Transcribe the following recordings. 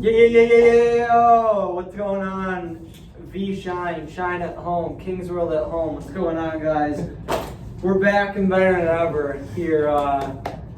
Yo, what's going on? SHiNE at home, King's World at home. What's going on, guys? We're back and better than ever here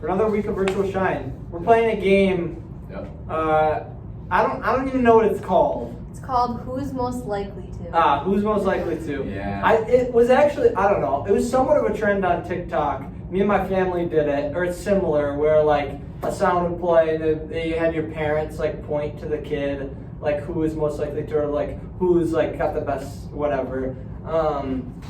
for another week of virtual SHiNE. We're playing a game. Yep. I don't even know what it's called. It's called Who's Most Likely To. Who's most likely to? Yeah. It was actually, I don't know. It was somewhat of a trend on TikTok. Me and my family did it, or it's similar, where like a sound would play, and you had your parents like point to the kid, like who is most likely to, or like who's like got the best whatever.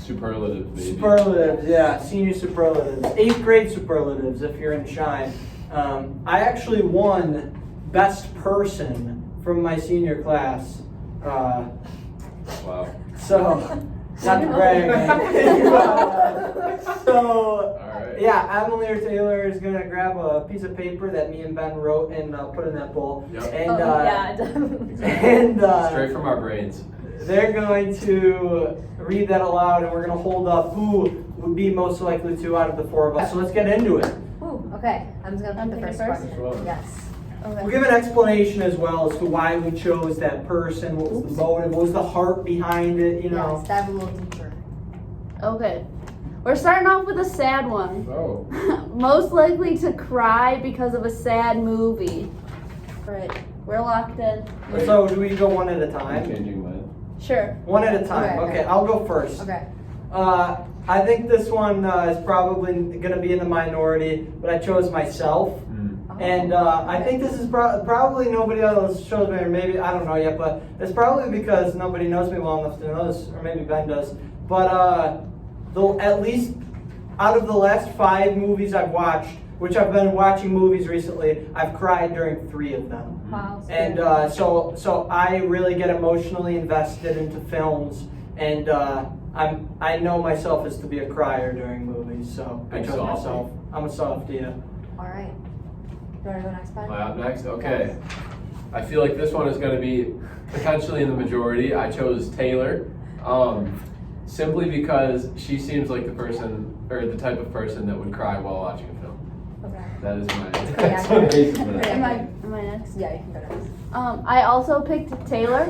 Superlatives, baby. Superlatives, yeah, senior superlatives, 8th grade superlatives if you're in SHiNE. I actually won best person from my senior class. Wow. So, not to brag. So, Alright. yeah, Emily or Taylor is gonna grab a piece of paper that me and Ben wrote and put in that bowl. Yep. And, Exactly. and Straight from our brains. they're going to read that aloud, and we're gonna hold up who would be most likely to out of the four of us. So let's get into it. Ooh, okay. I'm just gonna pick the first question. Sure. Yes. We'll Okay. give an explanation as well as to why we chose that person, what was the motive, what was the heart behind it, you know. Yes, dive a little deeper. Okay. We're starting off with a sad one. Oh. Most likely to cry because of a sad movie. Right. We're locked in. So do we go one at a I'm time? changing mine. Sure. One at a time. Okay, Okay, I'll go first. Okay. I think this one is probably going to be in the minority, but I chose myself. And I think this is probably nobody else chose me, or maybe, I don't know yet, but it's probably because nobody knows me well enough to know this, or maybe Ben does. But at least out of the last 5 movies I've watched, which I've been watching movies recently, I've cried during 3 of them. Wow. And so I really get emotionally invested into films, and I know myself as to be a crier during movies, so I Big chose softy. myself. I'm a softie, yeah. All right. You want to go next, Ben? Am I up next? Okay. I feel like this one is going to be potentially in the majority. I chose Taylor, simply because she seems like the person, or the type of person that would cry while watching a film. Okay. That is my pretty explanation for accurate. that. Am I next? Yeah, you can go next. I also picked Taylor.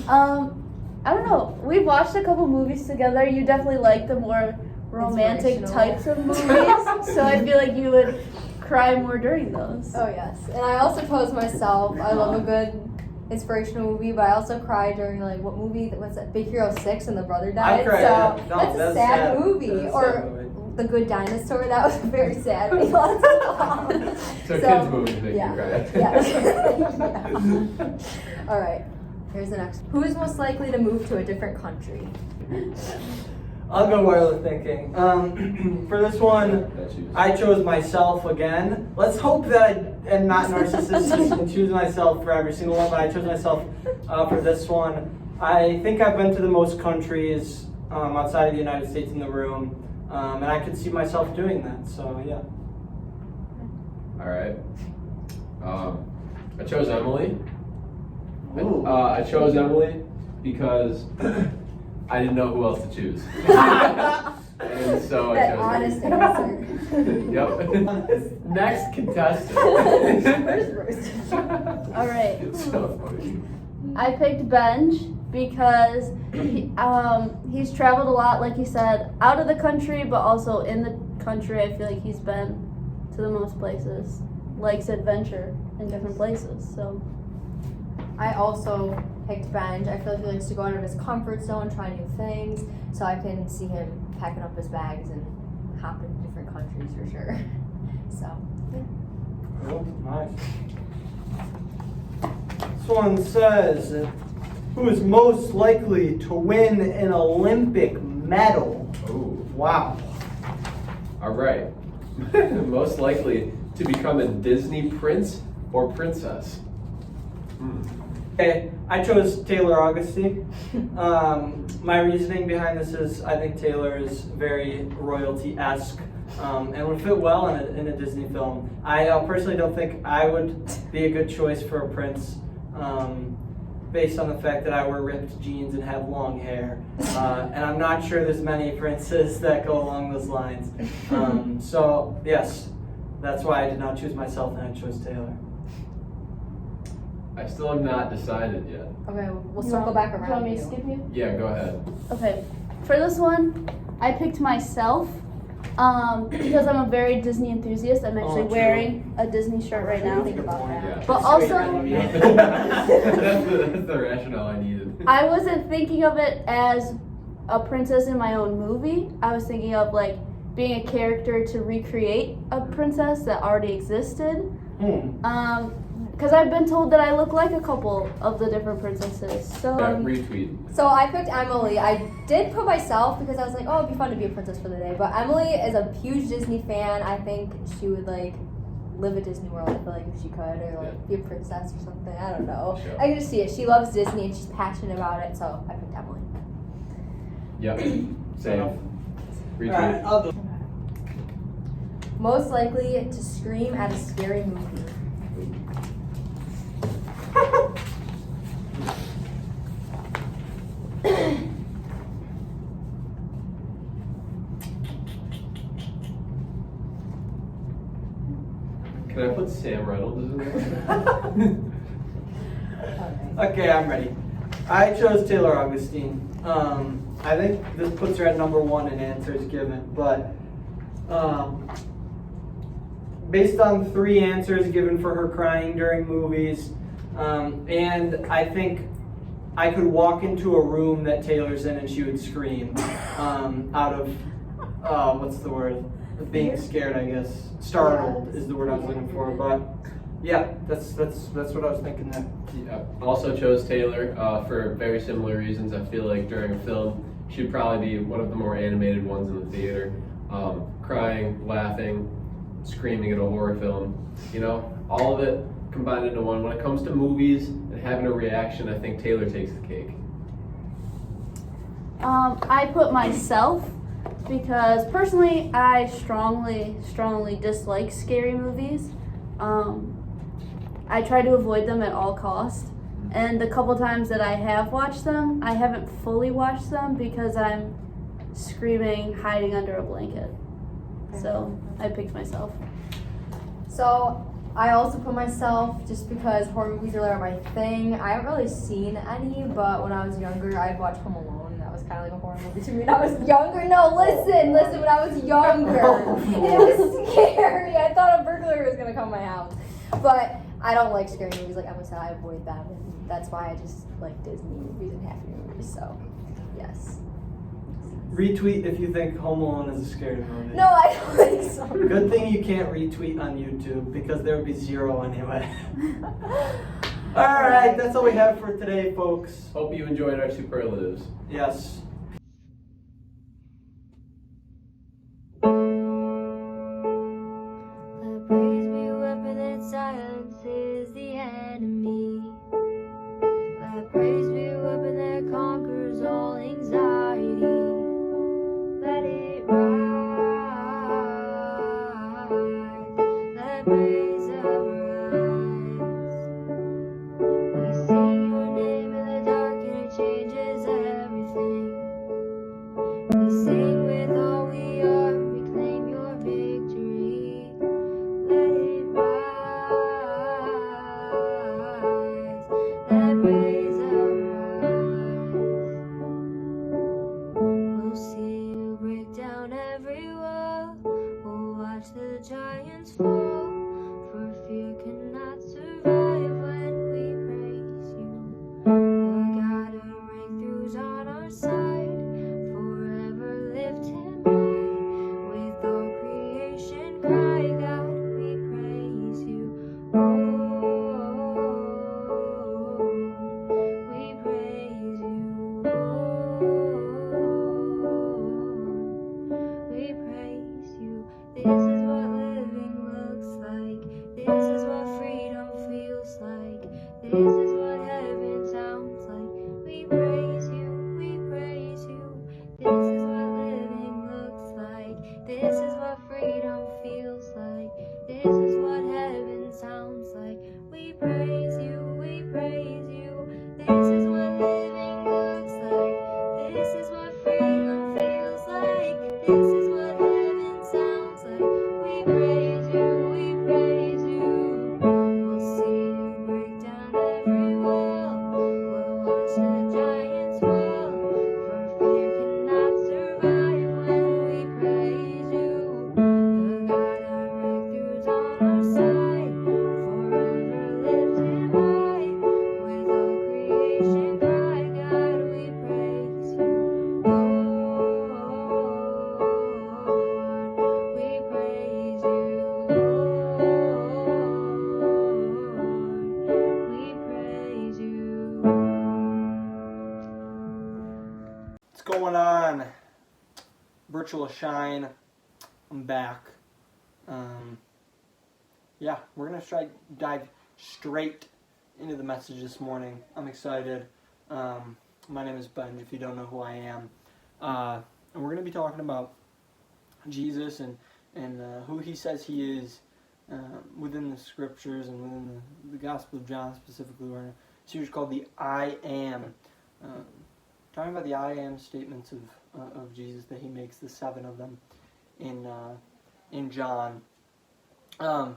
I don't know. We've watched a couple movies together. You definitely like the more romantic Inspirational. types of movies, so I feel like you would cry more during those. Oh, yes. And I also chose myself. I love a good inspirational movie, but I also cried during, like, what movie? What's that? Big Hero 6 and the brother died. I cried. So No, that's a sad movie. That's a Or sad movie. The Good Dinosaur. That was very sad. We lost a mom. So kids' movies make yeah. you cry. Yeah. All right. Here's the next. Who is most likely to move to a different country? I'll go wireless thinking. For this one, That's you. I chose myself again. Let's hope that I am not narcissistic and choose myself for every single one, but I chose myself for this one. I think I've been to the most countries outside of the United States in the room, and I could see myself doing that, so yeah. Alright. I chose Emily. Ooh. I chose Emily because I didn't know who else to choose. And so I That chose honest her. answer. Yep. Next contestant. First. All right. It's so funny. I picked Benj because he's traveled a lot, like you said, out of the country, but also in the country. I feel like he's been to the most places, likes adventure in different places. So I also picked Benj. I feel like he likes to go out of his comfort zone, try new things. So I can see him packing up his bags and hopping to different countries for sure. So, yeah. Cool, nice. This one says, who is most likely to win an Olympic medal? Ooh. Wow. Alright. Most likely to become a Disney prince or princess. Okay, I chose Taylor Augusty. My reasoning behind this is I think Taylor is very royalty-esque and would fit well in a Disney film. I personally don't think I would be a good choice for a prince based on the fact that I wear ripped jeans and have long hair. And I'm not sure there's many princes that go along those lines. So, yes, that's why I did not choose myself and I chose Taylor. I still have not decided yet. Okay, we'll circle back around. Do you want me to you. skip you? Yeah, go ahead. Okay, for this one, I picked myself because I'm a very Disney enthusiast. I'm actually true. wearing a Disney shirt right now. Think about that. Yeah. But also, that's the rationale I needed. I wasn't thinking of it as a princess in my own movie. I was thinking of like being a character to recreate a princess that already existed. Because I've been told that I look like a couple of the different princesses. So Retweet. So I picked Emily. I did put myself because I was like, oh, it'd be fun to be a princess for the day. But Emily is a huge Disney fan. I think she would like live at Disney World. I feel like if she could, or like be a princess or something. I don't know. Sure. I can just see it. She loves Disney and she's passionate about it. So I picked Emily. Yep. Same. Retweet. Alright, I'll do. Most likely to scream at a scary movie. Can I put Sam Reynolds in there? Okay, I'm ready. I chose Taylor Augustine. I think this puts her at number 1 in answers given, but based on 3 answers given for her crying during movies, and I think I could walk into a room that Taylor's in and she would scream out of, what's the word? Being scared, I guess. Startled is the word I was looking for, but yeah, that's what I was thinking there. Yeah. Also chose Taylor for very similar reasons. I feel like during a film, she'd probably be one of the more animated ones in the theater. Crying, laughing, screaming at a horror film. You know, all of it combined into one. When it comes to movies and having a reaction, I think Taylor takes the cake. I put myself because personally I strongly dislike scary movies. I try to avoid them at all costs. And the couple times that I have watched them, I haven't fully watched them because I'm screaming, hiding under a blanket. So I picked myself. So I also put myself just because horror movies are my thing. I haven't really seen any, but when I was younger, I'd watch Home Alone. That was kind of like a horror movie to me when I was younger. No, listen, when I was younger. It was scary. I thought a burglar was going to come to my house. But I don't like scary movies. Like Emma said, I avoid them. And that's why I just like Disney movies and happy movies. So, yes. Retweet if you think Home Alone is a scary movie. No, I don't think so. Good thing you can't retweet on YouTube because there would be 0 anyway. Alright, that's all we have for today, folks. Hope you enjoyed our superlatives. Yes. Let praise be a weapon that silences the enemy. Let praise be a weapon that conquers all anxiety. Let it rise. Let praise arise. We sing your name in the dark and it changes everything. We sing with all we are, we claim your victory. Let it rise. Let praise arise. We'll see you break down every wall. We'll watch the giants fall. For fear cannot survive when we praise you. The God of breakthroughs on our side. Forever lift him high. With all creation cry, God, we praise you. Oh, we praise you. We praise you. This is what living looks like. This is what freedom feels like. This is what heaven sounds like. We praise you. We praise you. This is what living looks like. This is what freedom feels like. This is what heaven sounds like. We praise you. We praise you. This is what living looks like. This is what freedom feels like. This is what heaven sounds like. We praise you. We praise you. We'll see you break down every virtual SHiNE. I'm back. Yeah, we're going to dive straight into the message this morning. I'm excited. My name is Ben, if you don't know who I am. And we're going to be talking about Jesus and who he says he is within the scriptures and within the Gospel of John specifically. We're in a series called the I Am. Talking about the I Am statements of Jesus that he makes, the 7 of them in John. Do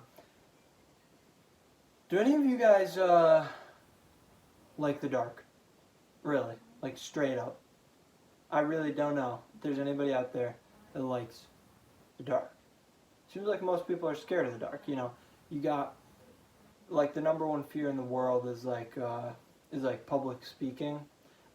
any of you guys like the dark? Really? Like straight up? I really don't know if there's anybody out there that likes the dark. Seems like most people are scared of the dark. You know, you got like the number one fear in the world is like public speaking,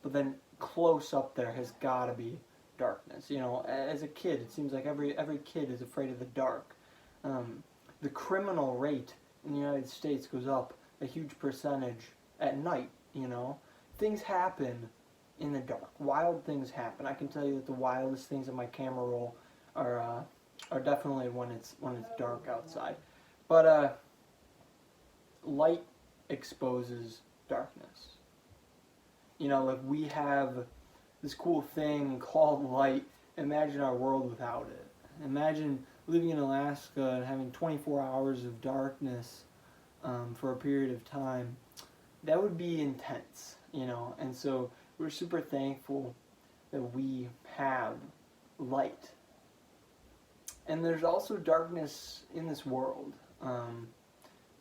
but then close up there has got to be darkness. You know, as a kid, it seems like every kid is afraid of the dark. The criminal rate in the United States goes up a huge percentage at night. You know, things happen in the dark. Wild things happen. I can tell you that the wildest things in my camera roll are definitely when it's dark outside. But light exposes darkness. You know, like we have this cool thing called light. Imagine our world without it. Imagine living in Alaska and having 24 hours of darkness for a period of time. That would be intense, you know. And so we're super thankful that we have light. And there's also darkness in this world.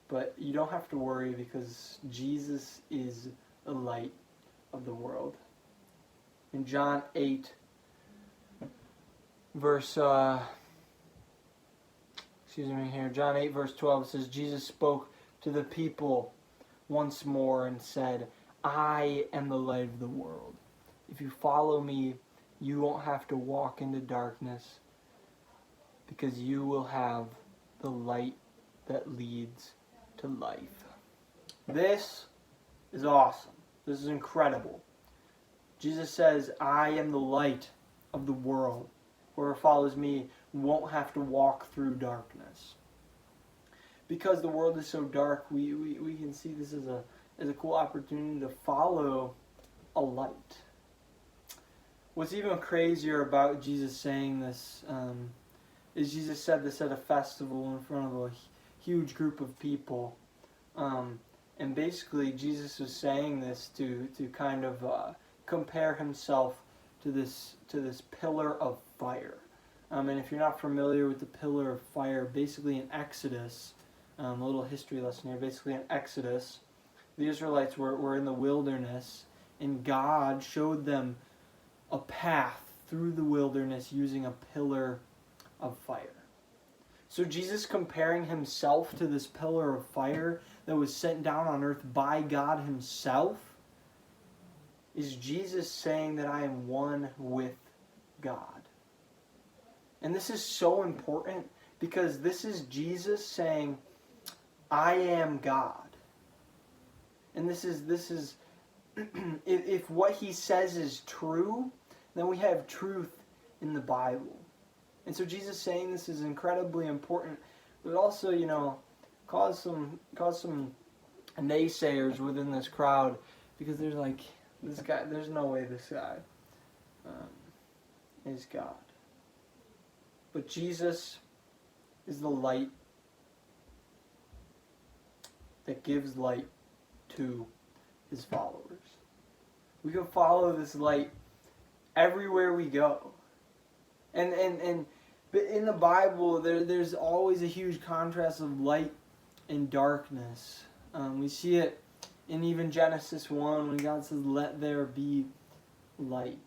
But you don't have to worry because Jesus is the light of the world. In John 8, John 8, verse 12, it says, Jesus spoke to the people once more and said, I am the light of the world. If you follow me, you won't have to walk into darkness because you will have the light that leads to life. This is awesome. This is incredible. Jesus says, I am the light of the world. Whoever follows me won't have to walk through darkness. Because the world is so dark, we can see this as a cool opportunity to follow a light. What's even crazier about Jesus saying this is Jesus said this at a festival in front of a huge group of people. And basically Jesus was saying this to kind of compare himself to this pillar of fire. And if you're not familiar with the pillar of fire, basically in Exodus, a little history lesson here, basically in Exodus, the Israelites were in the wilderness, and God showed them a path through the wilderness using a pillar of fire. So Jesus comparing himself to this pillar of fire that was sent down on earth by God himself is Jesus saying that I am one with God. And this is so important because this is Jesus saying, I am God. And this is if what he says is true, then we have truth in the Bible. And so Jesus saying this is incredibly important, but also, you know, cause some naysayers within this crowd because there's like, this guy, there's no way this guy is God. But Jesus is the light that gives light to his followers. We can follow this light everywhere we go. But in the Bible, there's always a huge contrast of light and darkness. We see it in even Genesis 1 when God says, let there be light.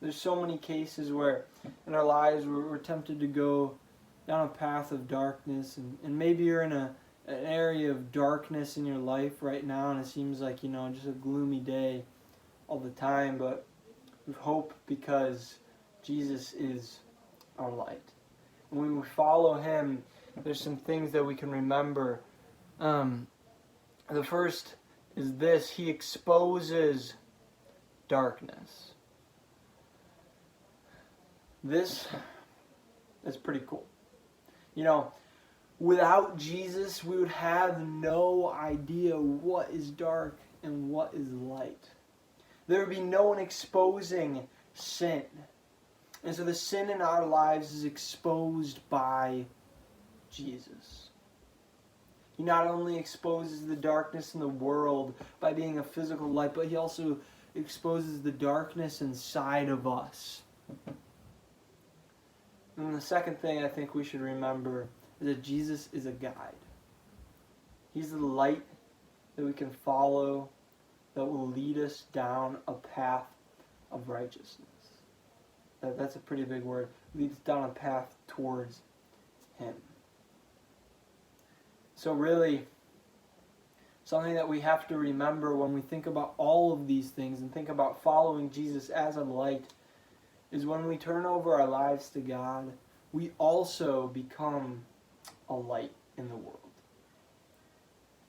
There's so many cases where in our lives we're tempted to go down a path of darkness, and maybe you're in an area of darkness in your life right now and it seems like, you know, just a gloomy day all the time, but we hope because Jesus is our light. And when we follow him, there's some things that we can remember. The first is this: he exposes darkness. this is pretty cool. You know, without Jesus, we would have no idea what is dark and what is light. There would be no one exposing sin. And so the sin in our lives is exposed by Jesus. He not only exposes the darkness in the world by being a physical light, but he also exposes the darkness inside of us. And the second thing I think we should remember is that Jesus is a guide. He's the light that we can follow that will lead us down a path of righteousness. That's a pretty big word. Leads down a path towards him. So really, something that we have to remember when we think about all of these things and think about following Jesus as a light is when we turn over our lives to God, we also become a light in the world.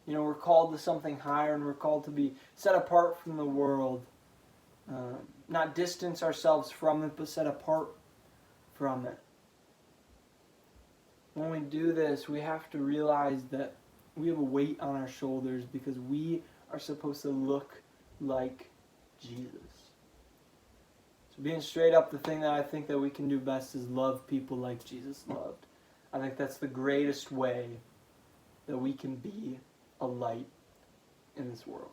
You know, we're called to something higher, and we're called to be set apart from the world. Not distance ourselves from it, but set apart from it. When we do this, we have to realize that we have a weight on our shoulders because we are supposed to look like Jesus. So being straight up, the thing that I think that we can do best is love people like Jesus loved. I think that's the greatest way that we can be a light in this world.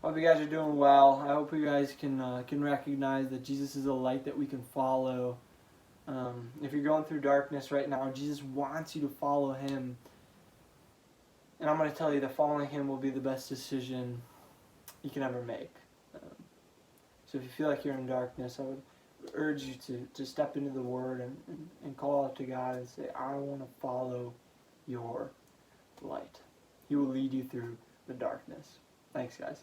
I hope you guys are doing well. I hope you guys can recognize that Jesus is a light that we can follow. If you're going through darkness right now, Jesus wants you to follow him. And I'm going to tell you that following him will be the best decision you can ever make. So if you feel like you're in darkness, I would urge you to step into the Word and call out to God and say, I want to follow your light. He will lead you through the darkness. Thanks, guys.